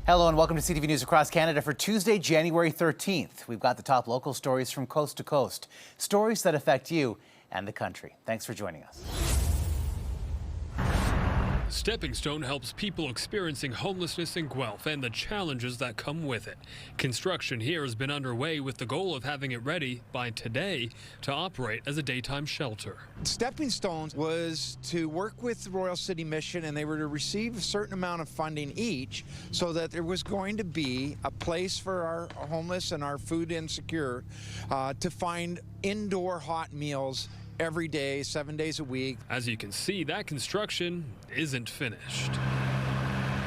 Hello and welcome to CTV News Across Canada for Tuesday, January 13th. We've got the top local stories from coast to coast, stories that affect you and the country. Thanks for joining us. Stepping Stone helps people experiencing homelessness in Guelph and the challenges that come with it. Construction here has been underway with the goal of having it ready by today to operate as a daytime shelter. Stepping Stones was to work with the Royal City Mission, and they were to receive a certain amount of funding each so that there was going to be a place for our homeless and our food insecure to find indoor hot meals every day, 7 days a week. As you can see, that construction isn't finished.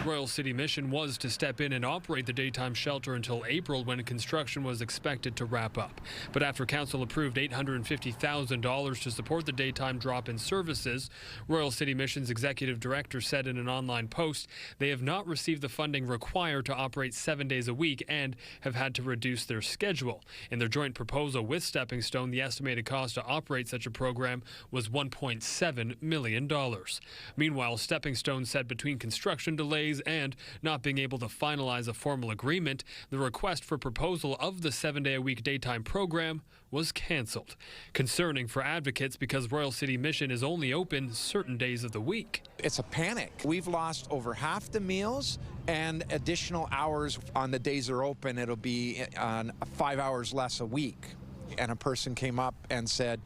Royal City Mission was to step in and operate the daytime shelter until April, when construction was expected to wrap up. But after Council approved $850,000 to support the daytime drop-in services, Royal City Mission's executive director said in an online post they have not received the funding required to operate 7 days a week and have had to reduce their schedule. In their joint proposal with Stepping Stone, the estimated cost to operate such a program was $1.7 million. Meanwhile, Stepping Stone said between construction delays and not being able to finalize a formal agreement, the request for proposal of the 7-day-a-week daytime program was cancelled. Concerning for advocates because Royal City Mission is only open certain days of the week. It's a panic. We've lost over half the meals and additional hours on the days they're open. It'll be on 5 hours less a week. And a person came up and said,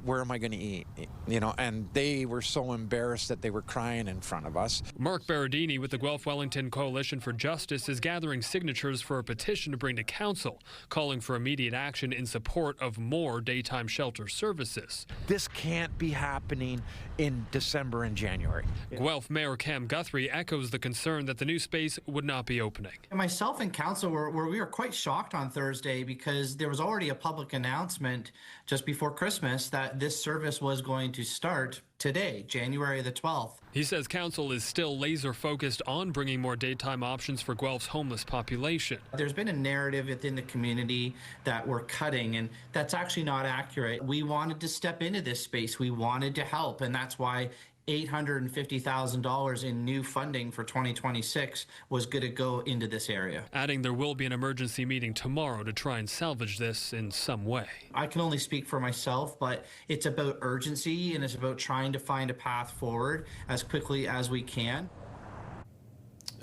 where am I going to eat? You know, and they were so embarrassed that they were crying in front of us. Mark Berardini with the Guelph Wellington Coalition for Justice is gathering signatures for a petition to bring to council, calling for immediate action in support of more daytime shelter services. This can't be happening in December and January. Guelph Mayor Cam Guthrie echoes the concern that the new space would not be opening. Myself and council we were quite shocked on Thursday because there was already a public announcement just before Christmas that this service was going to start today, January the 12th. He says council is still laser focused on bringing more daytime options for Guelph's homeless population. There's been a narrative within the community that we're cutting, and that's actually not accurate. We wanted to step into this space. We wanted to help, and that's why $850,000 in new funding for 2026 was going to go into this area. Adding there will be an emergency meeting tomorrow to try and salvage this in some way. I can only speak for myself, but it's about urgency and it's about trying to find a path forward as quickly as we can.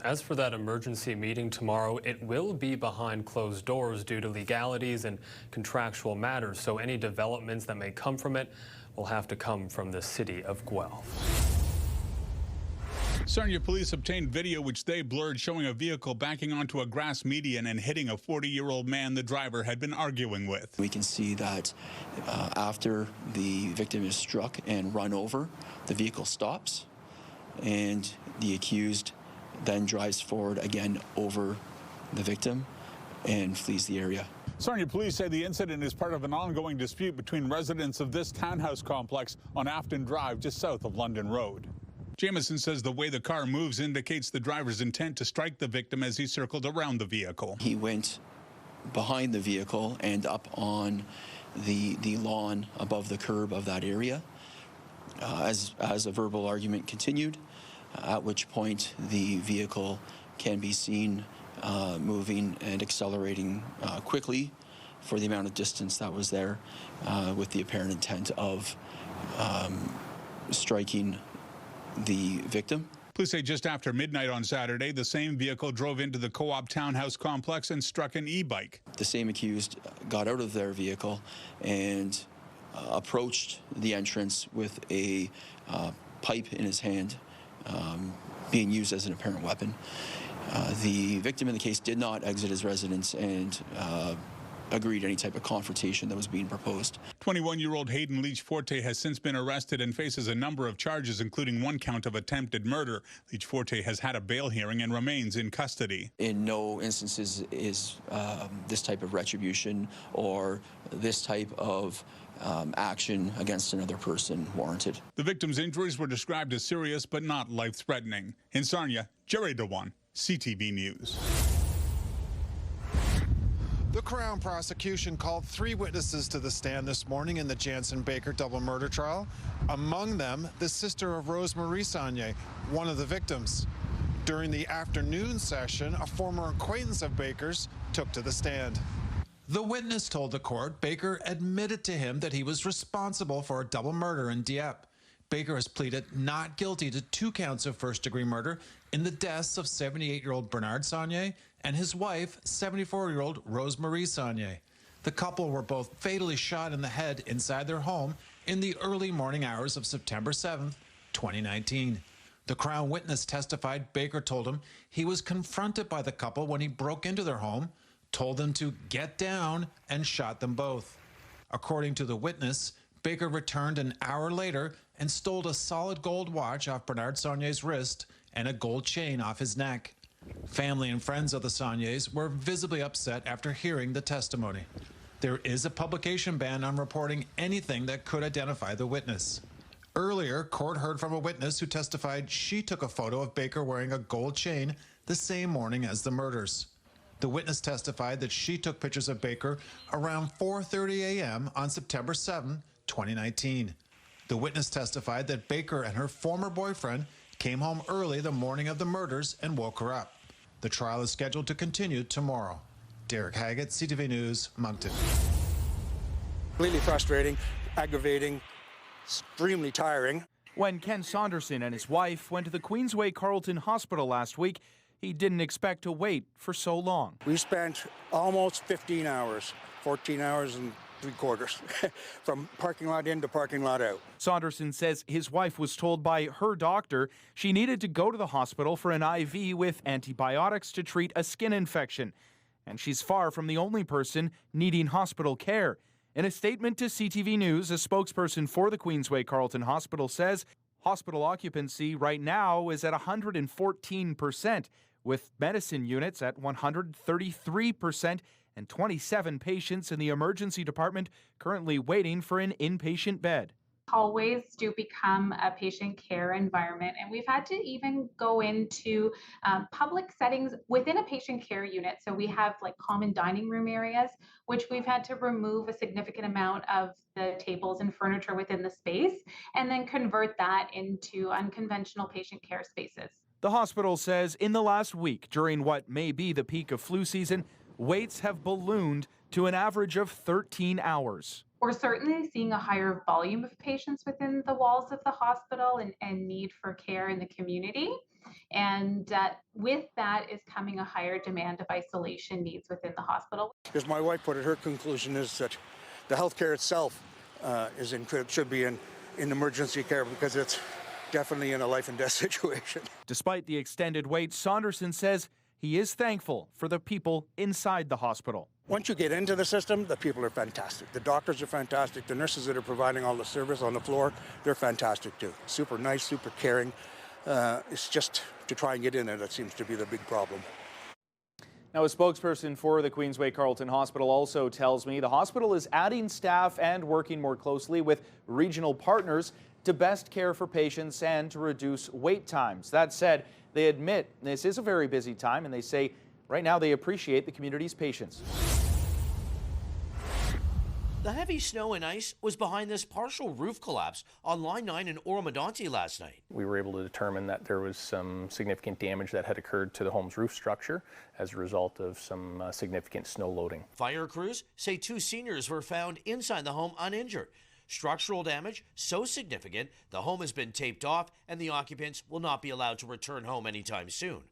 As for that emergency meeting tomorrow, it will be behind closed doors due to legalities and contractual matters, so any developments that may come from it will have to come from the city of Guelph. Sarnia police obtained video which they blurred showing a vehicle backing onto a grass median and hitting a 40-year-old man the driver had been arguing with. We can see that after the victim is struck and run over, the vehicle stops and the accused then drives forward again over the victim and flees the area. Sarnia police say the incident is part of an ongoing dispute between residents of this townhouse complex on Afton Drive just south of London Road. Jameson says the way the car moves indicates the driver's intent to strike the victim as he circled around the vehicle. He went behind the vehicle and up on the lawn above the curb of that area as a verbal argument continued, at which point the vehicle can be seen moving and accelerating quickly for the amount of distance that was there, with the apparent intent of striking the victim. Police say just after midnight on Saturday, the same vehicle drove into the Co-op townhouse complex and struck an e-bike. The same accused got out of their vehicle and approached the entrance with a pipe in his hand, being used as an apparent weapon. The victim in the case did not exit his residence and agreed to any type of confrontation that was being proposed. 21-year-old Hayden Leach Forte has since been arrested and faces a number of charges, including one count of attempted murder. Leach Forte has had a bail hearing and remains in custody. In no instances is this type of retribution or this type of action against another person warranted. The victim's injuries were described as serious but not life-threatening. In Sarnia, Jerry DeWan, CTV News. The Crown prosecution called 3 witnesses to the stand this morning in the Jansen Baker double murder trial. Among them, the sister of Rosemarie Saunier, one of the victims. During the afternoon session, a former acquaintance of Baker's took to the stand. The witness told the court Baker admitted to him that he was responsible for a double murder in Dieppe. Baker has pleaded not guilty to 2 counts of first-degree murder in the deaths of 78-year-old Bernard Saunier and his wife, 74-year-old Rose-Marie Saunier. The couple were both fatally shot in the head inside their home in the early morning hours of September 7, 2019. The Crown witness testified Baker told him he was confronted by the couple when he broke into their home, told them to get down, and shot them both. According to the witness, Baker returned an hour later and stole a solid gold watch off Bernard Saunier's wrist and a gold chain off his neck. Family and friends of the Sauniers were visibly upset after hearing the testimony. There is a publication ban on reporting anything that could identify the witness. Earlier, court heard from a witness who testified she took a photo of Baker wearing a gold chain the same morning as the murders. The witness testified that she took pictures of Baker around 4:30 a.m. on September 7, 2019. The witness testified that Baker and her former boyfriend came home early the morning of the murders and woke her up. The trial is scheduled to continue tomorrow. Derek Haggett, CTV News, Moncton. Completely frustrating, aggravating, extremely tiring. When Ken Saunderson and his wife went to the Queensway Carleton Hospital last week, he didn't expect to wait for so long. We spent almost 15 hours, 14 hours and 3/4, from parking lot in to parking lot out. Saunderson says his wife was told by her doctor she needed to go to the hospital for an IV with antibiotics to treat a skin infection. And she's far from the only person needing hospital care. In a statement to CTV News, a spokesperson for the Queensway Carleton Hospital says hospital occupancy right now is at 114%, with medicine units at 133% and 27 patients in the emergency department currently waiting for an inpatient bed. Hallways do become a patient care environment, and we've had to even go into public settings within a patient care unit. So we have like common dining room areas, which we've had to remove a significant amount of the tables and furniture within the space and then convert that into unconventional patient care spaces. The hospital says in the last week, during what may be the peak of flu season, waits have ballooned to an average of 13 hours. We're certainly seeing a higher volume of patients within the walls of the hospital and need for care in the community. And with that is coming a higher demand of isolation needs within the hospital. As my wife put it, her conclusion is that the healthcare itself should be in emergency care because it's definitely in a life and death situation. Despite the extended wait, Saunderson says he is thankful for the people inside the hospital. Once you get into the system, the people are fantastic. The doctors are fantastic. The nurses that are providing all the service on the floor, they're fantastic too. Super nice, super caring. It's just to try and get in there that seems to be the big problem. Now, a spokesperson for the Queensway Carleton Hospital also tells me the hospital is adding staff and working more closely with regional partners to best care for patients and to reduce wait times. That said, they admit this is a very busy time, and they say right now they appreciate the community's patience. The heavy snow and ice was behind this partial roof collapse on Line 9 in Oromadonti last night. We were able to determine that there was some significant damage that had occurred to the home's roof structure as a result of some significant snow loading. Fire crews say 2 seniors were found inside the home uninjured. Structural damage so significant, the home has been taped off and the occupants will not be allowed to return home anytime soon.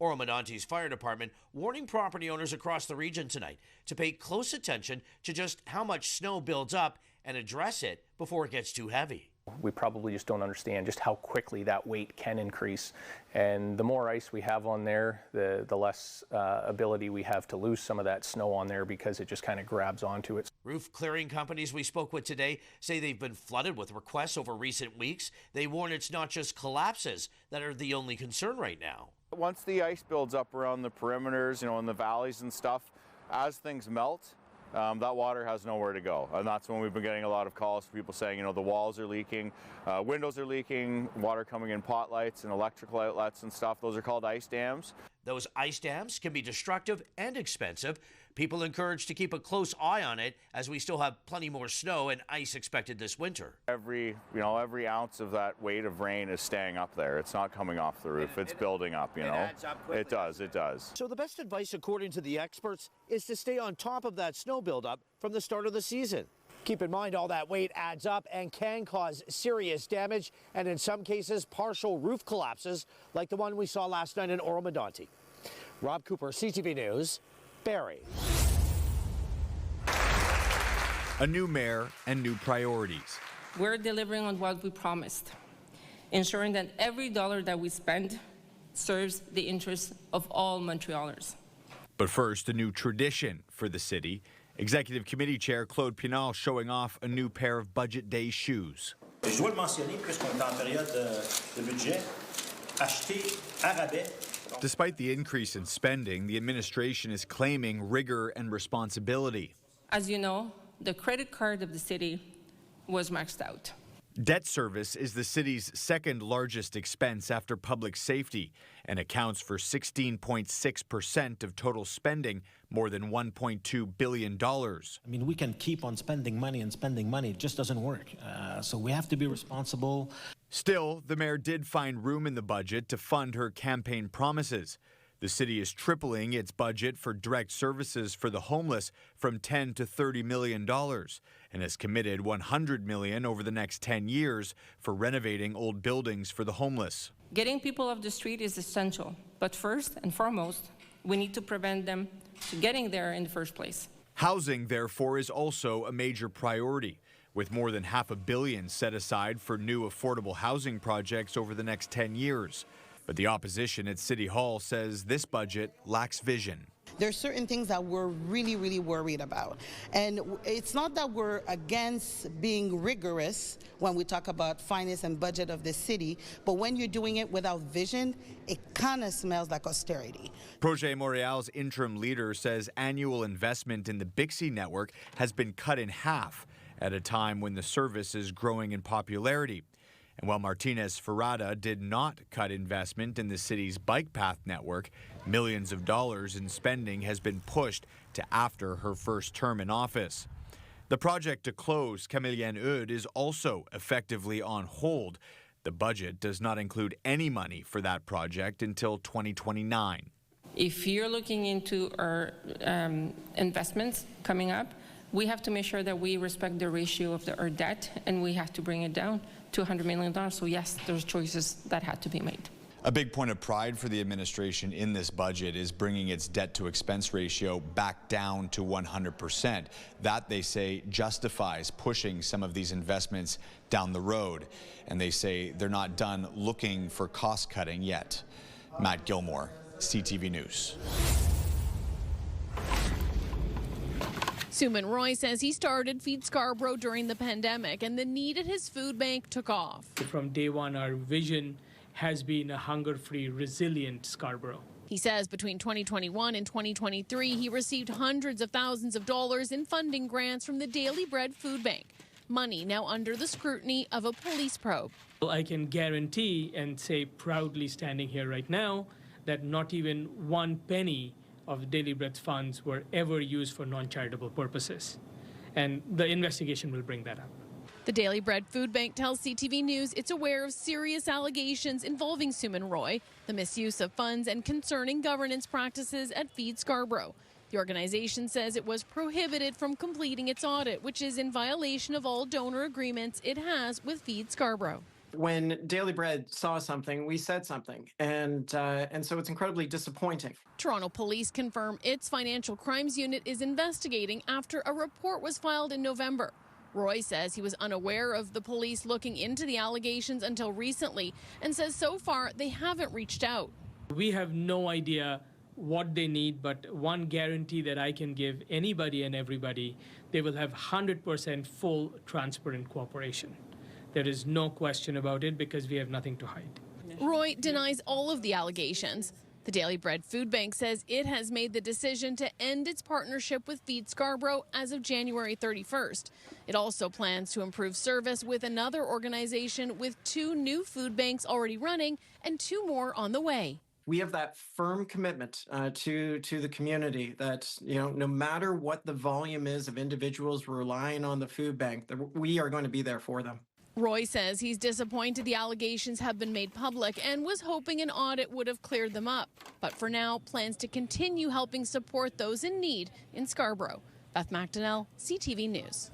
Oromadonti's fire department warning property owners across the region tonight to pay close attention to just how much snow builds up and address it before it gets too heavy. We probably just don't understand just how quickly that weight can increase. And the more ice we have on there, the less ability we have to lose some of that snow on there because it just kind of grabs onto it. Roof clearing companies we spoke with today say they've been flooded with requests over recent weeks. They warn it's not just collapses that are the only concern right now. Once the ice builds up around the perimeters, in the valleys and stuff, as things melt, that water has nowhere to go. And that's when we've been getting a lot of calls from people saying, the walls are leaking, windows are leaking, water coming in pot lights and electrical outlets and stuff. Those are called ice dams. Those ice dams can be destructive and expensive. People encouraged to keep a close eye on it as we still have plenty more snow and ice expected this winter. Every ounce of that weight of rain is staying up there. It's not coming off the roof. It's building up, you know. Adds up quickly. It does. So the best advice, according to the experts, is to stay on top of that snow buildup from the start of the season. Keep in mind all that weight adds up and can cause serious damage and in some cases partial roof collapses like the one we saw last night in Oromadonti. Rob Cooper, CTV News, Barrie. A new mayor and new priorities. We're delivering on what we promised, ensuring that every dollar that we spend serves the interests of all Montrealers. But first, a new tradition for the city. Executive Committee Chair Claude Pinal showing off a new pair of budget day shoes. Je dois le mentionner puisqu'on est en période de budget. Acheter à rabais. Despite the increase in spending, the administration is claiming rigor and responsibility. As you know, the credit card of the city was maxed out. Debt service is the city's second largest expense after public safety and accounts for 16.6% of total spending, more than $1.2 billion. I mean, we can keep on spending money and spending money. It just doesn't work. So we have to be responsible. Still, the mayor did find room in the budget to fund her campaign promises. The city is tripling its budget for direct services for the homeless from $10 to $30 million and has committed $100 million over the next 10 years for renovating old buildings for the homeless. Getting people off the street is essential, but first and foremost, we need to prevent them from getting there in the first place. Housing, therefore, is also a major priority, with more than $500 million set aside for new affordable housing projects over the next 10 years. But the opposition at City Hall says this budget lacks vision. There's certain things that we're really worried about. And it's not that we're against being rigorous when we talk about finance and budget of the city, but when you're doing it without vision, it kind of smells like austerity. Projet Montreal's interim leader says annual investment in the Bixby network has been cut in half at a time when the service is growing in popularity. And while Martinez Ferrada did not cut investment in the city's bike path network, millions of dollars in spending has been pushed to after her first term in office. The project to close Camillien Eudes is also effectively on hold. The budget does not include any money for that project until 2029. If you're looking into our investments coming up, we have to make sure that we respect the ratio of our debt, and we have to bring it down to $100 million. So yes, there's choices that had to be made. A big point of pride for the administration in this budget is bringing its debt to expense ratio back down to 100%. That, they say, justifies pushing some of these investments down the road. And they say they're not done looking for cost cutting yet. Matt Gilmore, CTV News. Suman Roy says he started Feed Scarborough during the pandemic, and the need at his food bank took off. From day one, our vision has been a hunger-free, resilient Scarborough. He says between 2021 and 2023, he received hundreds of thousands of dollars in funding grants from the Daily Bread Food Bank. Money now under the scrutiny of a police probe. I can guarantee and say proudly standing here right now that not even one penny of the Daily Bread's funds were ever used for non-charitable purposes. And the investigation will bring that up. The Daily Bread Food Bank tells CTV News it's aware of serious allegations involving Suman Roy, the misuse of funds and concerning governance practices at Feed Scarborough. The organization says it was prohibited from completing its audit, which is in violation of all donor agreements it has with Feed Scarborough. When Daily Bread saw something, we said something, and so it's incredibly disappointing. Toronto Police confirm its financial crimes unit is investigating after a report was filed in November. Roy says he was unaware of the police looking into the allegations until recently and says so far they haven't reached out. We have no idea what they need, but one guarantee that I can give anybody and everybody, they will have 100% full, transparent cooperation. There is no question about it because we have nothing to hide. Roy denies all of the allegations. The Daily Bread Food Bank says it has made the decision to end its partnership with Feed Scarborough as of January 31st. It also plans to improve service with another organization with 2 new food banks already running and 2 more on the way. We have that firm commitment to the community that, no matter what the volume is of individuals relying on the food bank, that we are going to be there for them. Roy says he's disappointed the allegations have been made public and was hoping an audit would have cleared them up. But for now, plans to continue helping support those in need in Scarborough. Beth McDonnell, CTV News.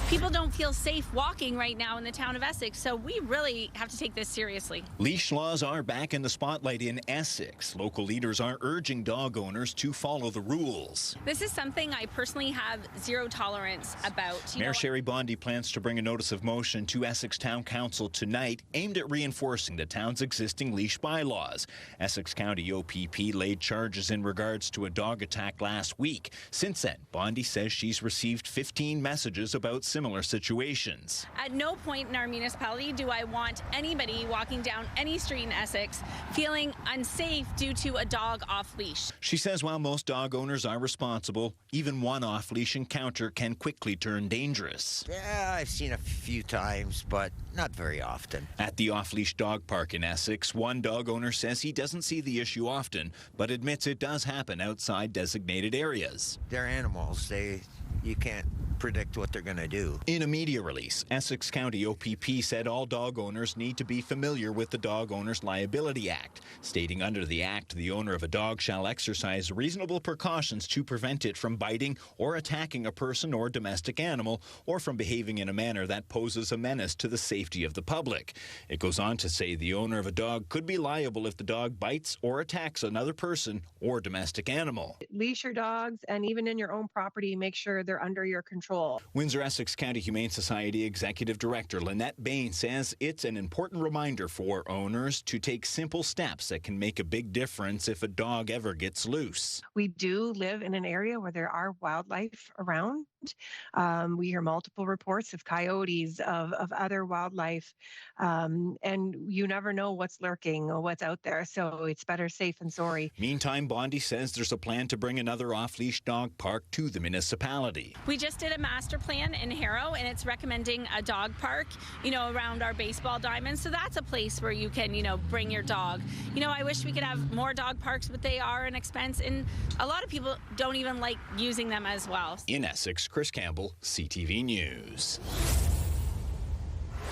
People don't feel safe walking right now in the town of Essex, so we really have to take this seriously. Leash laws are back in the spotlight in Essex. Local leaders are urging dog owners to follow the rules. This is something I personally have zero tolerance about. Mayor Sherry Bondi plans to bring a notice of motion to Essex Town Council tonight aimed at reinforcing the town's existing leash bylaws. Essex County OPP laid charges in regards to a dog attack last week. Since then, Bondi says she's received 15 messages about similar situations. At no point in our municipality do I want anybody walking down any street in Essex feeling unsafe due to a dog off leash. She says while most dog owners are responsible, even one off-leash encounter can quickly turn dangerous. Yeah, I've seen a few times, but not very often. At the off-leash dog park in Essex, one dog owner says he doesn't see the issue often, but admits it does happen outside designated areas. They're animals. You can't predict what they're going to do. In a media release, Essex County OPP said all dog owners need to be familiar with the Dog Owners Liability Act, stating under the act the owner of a dog shall exercise reasonable precautions to prevent it from biting or attacking a person or domestic animal, or from behaving in a manner that poses a menace to the safety of the public. It goes on to say the owner of a dog could be liable if the dog bites or attacks another person or domestic animal. Leash your dogs, and even in your own property, make sure they're under your control. Windsor-Essex County Humane Society Executive Director Lynette Bain says it's an important reminder for owners to take simple steps that can make a big difference if a dog ever gets loose. We do live in an area where there are wildlife around. We hear multiple reports of coyotes, of other wildlife, and you never know what's lurking or what's out there, so it's better safe than sorry. Meantime, Bondi says there's a plan to bring another off-leash dog park to the municipality. We just did a master plan in Harrow, and it's recommending a dog park, around our baseball diamonds, so that's a place where you can, bring your dog. I wish we could have more dog parks, but they are an expense, and a lot of people don't even like using them as well. In Essex, Chris Campbell, CTV News.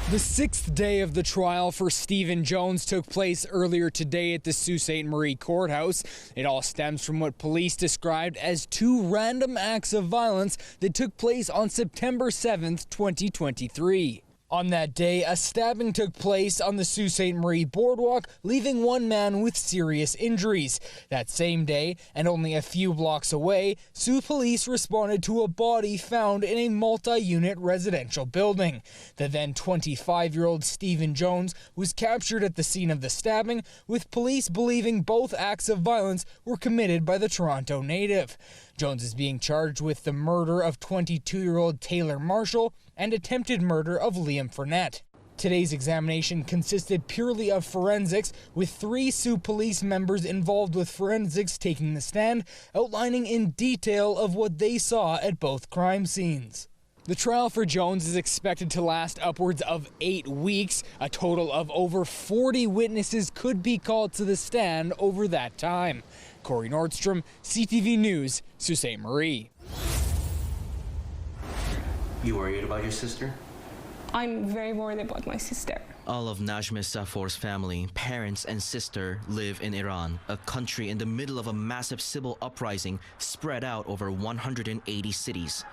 The sixth day of the trial for Stephen Jones took place earlier today at the Sault Ste. Marie courthouse. It all stems from what police described as two random acts of violence that took place on September 7th, 2023. On that day, a stabbing took place on the Sault Ste. Marie boardwalk, leaving one man with serious injuries. That same day, and only a few blocks away, Sault police responded to a body found in a multi-unit residential building. The then 25-year-old Stephen Jones was captured at the scene of the stabbing, with police believing both acts of violence were committed by the Toronto native. Jones is being charged with the murder of 22-year-old Taylor Marshall and attempted murder of Liam Fournette. Today's examination consisted purely of forensics, with 3 Sault police members involved with forensics taking the stand, outlining in detail of what they saw at both crime scenes. The trial for Jones is expected to last upwards of 8 weeks. A total of over 40 witnesses could be called to the stand over that time. Corey Nordstrom, CTV News, Sault Ste. Marie. You worried about your sister? I'm very worried about my sister. All of Najmeh Safour's family, parents and sister live in Iran, a country in the middle of a massive civil uprising spread out over 180 cities.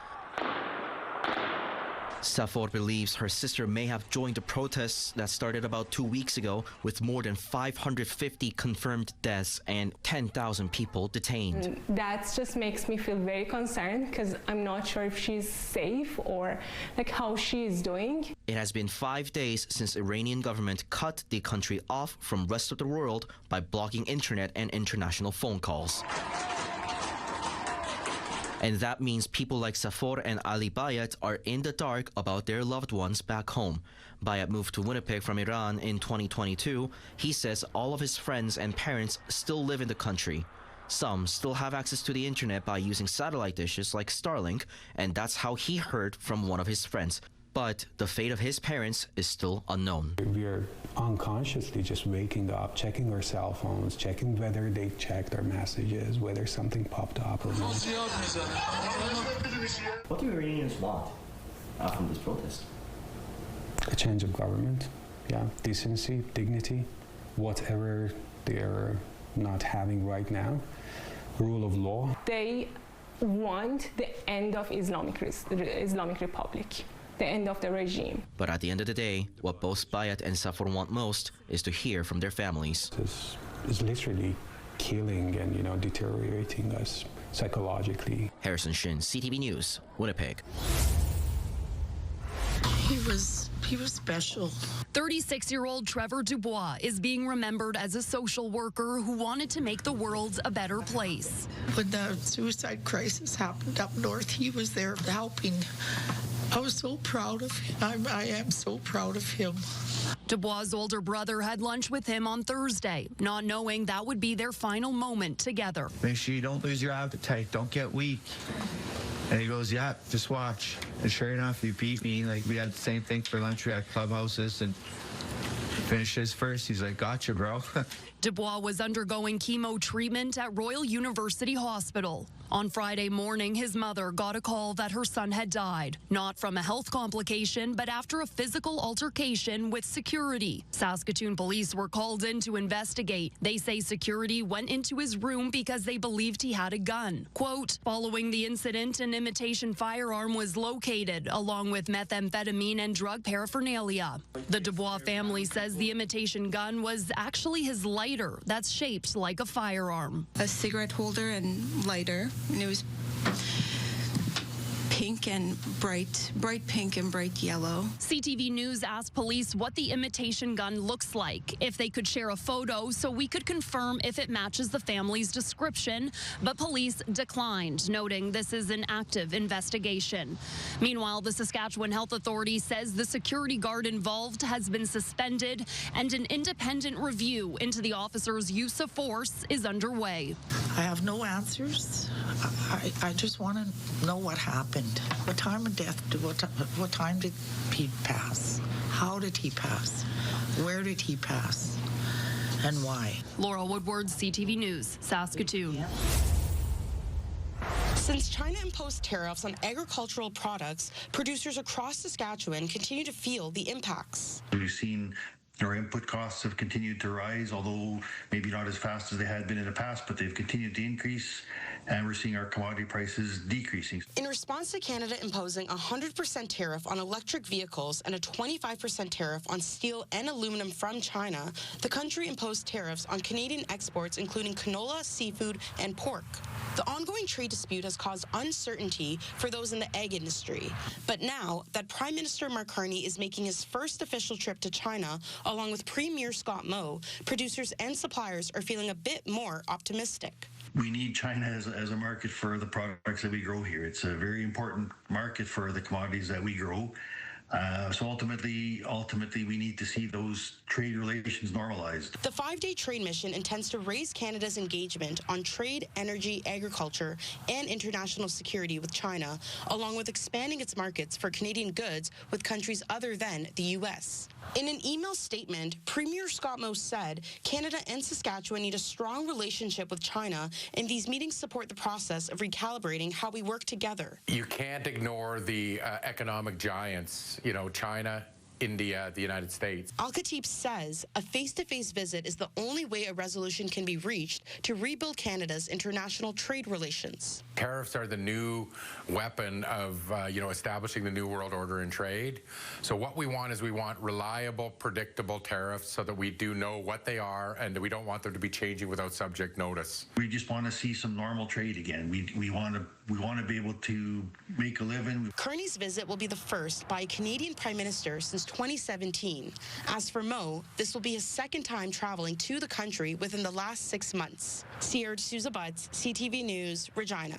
Safour believes her sister may have joined the protests that started about 2 weeks ago, with more than 550 confirmed deaths and 10,000 people detained. That just makes me feel very concerned because I'm not sure if she's safe or how she is doing. It has been 5 days since Iranian government cut the country off from rest of the world by blocking internet and international phone calls. And that means people like Safour and Ali Bayat are in the dark about their loved ones back home. Bayat moved to Winnipeg from Iran in 2022. He says all of his friends and parents still live in the country. Some still have access to the internet by using satellite dishes like Starlink, and that's how he heard from one of his friends. But the fate of his parents is still unknown. We are unconsciously just waking up, checking our cell phones, checking whether they checked our messages, whether something popped up or not. What do Iranians want from this protest? A change of government, yeah, decency, dignity, whatever they're not having right now, rule of law. They want the end of Islamic Republic, the end of the regime. But at the end of the day, what both Bayat and Safor want most is to hear from their families. This is literally killing and, deteriorating us psychologically. Harrison Shin, CTV News, Winnipeg. He was special. 36-year-old Trevor Dubois is being remembered as a social worker who wanted to make the world a better place. When the suicide crisis happened up north, he was there helping. I was so proud of him. I am so proud of him. Dubois' older brother had lunch with him on Thursday, not knowing that would be their final moment together. Make sure you don't lose your appetite. Don't get weak. And he goes, yeah, just watch. And sure enough, he beat me. Like, we had the same thing for lunch. We had clubhouses and finished his first. He's like, gotcha, bro. Dubois was undergoing chemo treatment at Royal University Hospital. On Friday morning, his mother got a call that her son had died, not from a health complication, but after a physical altercation with security. Saskatoon police were called in to investigate. They say security went into his room because they believed he had a gun. Quote, following the incident, an imitation firearm was located, along with methamphetamine and drug paraphernalia. The Dubois family says the imitation gun was actually his lighter that's shaped like a firearm. A cigarette holder and lighter, and it was pink and bright pink and bright yellow. CTV News asked police what the imitation gun looks like, if they could share a photo so we could confirm if it matches the family's description, but police declined, noting this is an active investigation. Meanwhile, the Saskatchewan Health Authority says the security guard involved has been suspended and an independent review into the officer's use of force is underway. I have no answers. I just want to know what happened. What time of death, what time did he pass? How did he pass? Where did he pass? And why? Laura Woodward, CTV News, Saskatoon. Since China imposed tariffs on agricultural products, producers across Saskatchewan continue to feel the impacts. We've seen our input costs have continued to rise, although maybe not as fast as they had been in the past, but they've continued to increase, and we're seeing our commodity prices decreasing. In response to Canada imposing a 100% tariff on electric vehicles and a 25% tariff on steel and aluminum from China, the country imposed tariffs on Canadian exports, including canola, seafood, and pork. The ongoing trade dispute has caused uncertainty for those in the egg industry. But now that Prime Minister Mark Carney is making his first official trip to China, along with Premier Scott Moe, producers and suppliers are feeling a bit more optimistic. We need China as a market for the products that we grow here. It's a very important market for the commodities that we grow. So ultimately, we need to see those trade relations normalized. The 5-day trade mission intends to raise Canada's engagement on trade, energy, agriculture, and international security with China, along with expanding its markets for Canadian goods with countries other than the U.S. In an email statement, Premier Scott Moe said Canada and Saskatchewan need a strong relationship with China, and these meetings support the process of recalibrating how we work together. You can't ignore the economic giants, China, India, the United States. Al-Khatib says a face-to-face visit is the only way a resolution can be reached to rebuild Canada's international trade relations. Tariffs are the new weapon of, establishing the new world order in trade. So what we want is reliable, predictable tariffs so that we do know what they are and we don't want them to be changing without subject notice. We just want to see some normal trade again. We want to be able to make a living. Carney's visit will be the first by a Canadian Prime Minister since 2017. As for Moe, this will be his second time traveling to the country within the last 6 months. Sierra D'Souza Butts, CTV News, Regina.